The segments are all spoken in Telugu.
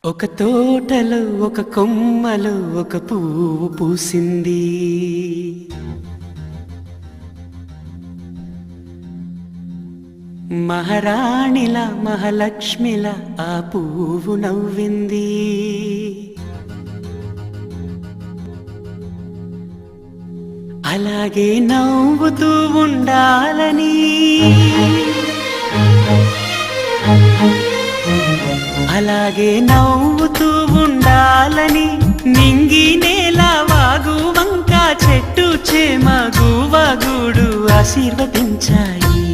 ఒక తోటలో ఒక కొమ్మలో ఒక పువ్వు పూసింది. మహారాణిలా మహాలక్ష్మిలా ఆ పువ్వు నవ్వింది. అలాగే నవ్వుతూ ఉండాలని, అలాగే నవ్వుతూ ఉండాలని నింగి నేల వాగు వంక చెట్టు చేమ గువగూడు ఆశీర్వదించాయి.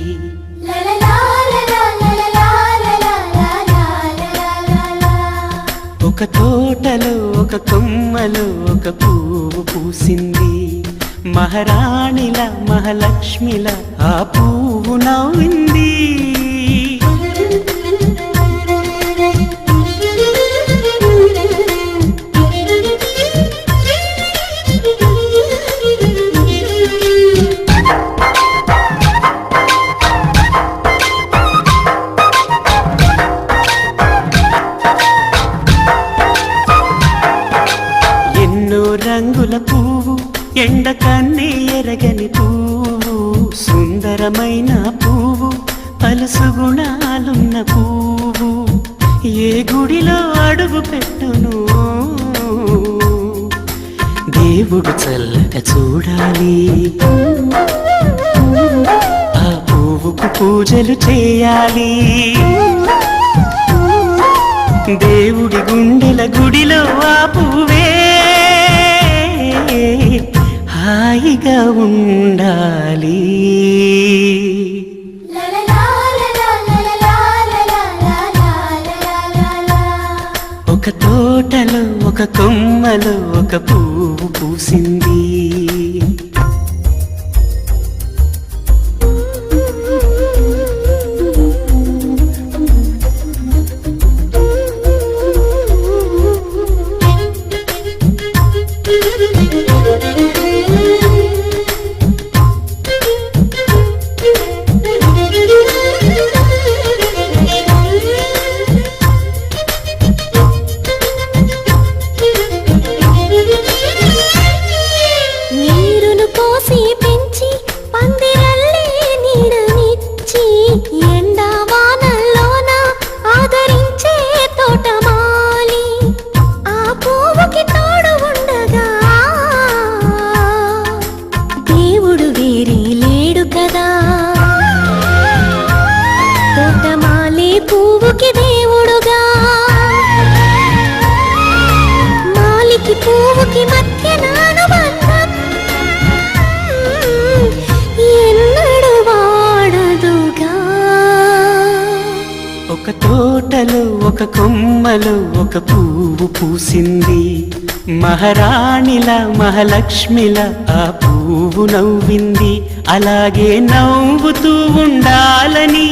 ఒక తోటలో ఒక కొమ్మలో ఒక పువ్వు పూసింది. మహారాణిలా మహాలక్ష్మిలా ఆ పువ్వు నవ్వింది. రంగుల పువ్వు, ఎండ కన్నే ఎరగని పువ్వు, సుందరమైన పువ్వు, పలుసు గుణాలున్న పువ్వు, ఏ గుడిలో అడుగు పెట్టును దేవుడు చల్లగా చూడాలి. ఆ పువ్వుకు పూజలు చేయాలి. దేవుడి గుండెల గుడిలో ఆ పువ్వే హాయిగా ఉండాలి. ఒక తోటలో ఒక కొమ్మలో ఒక పువ్వు పూసింది. పువ్వుకి దేవుడుగా, మాలికి పువ్వుకి మధ్య అనుబంధం ఎన్నడు వాడదుగా. ఒక తోటలో ఒక కొమ్మలో ఒక పువ్వు పూసింది. మహారాణిలా మహాలక్ష్మిలా ఆ పువ్వు నవ్వింది. అలాగే నవ్వుతూ ఉండాలని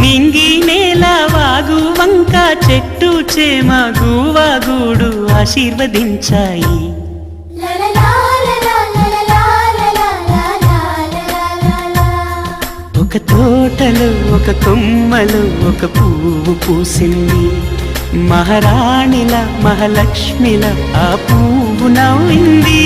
నింగి నేల వాగు వంక చెట్టు చేమ గువగూడు ఆశీర్వదించాయి. ఒక తోటలో ఒక కొమ్మలో ఒక పువ్వు పూసింది. మహారాణిలా మహాలక్ష్మిలా ఆ పువ్వు నవ్వింది.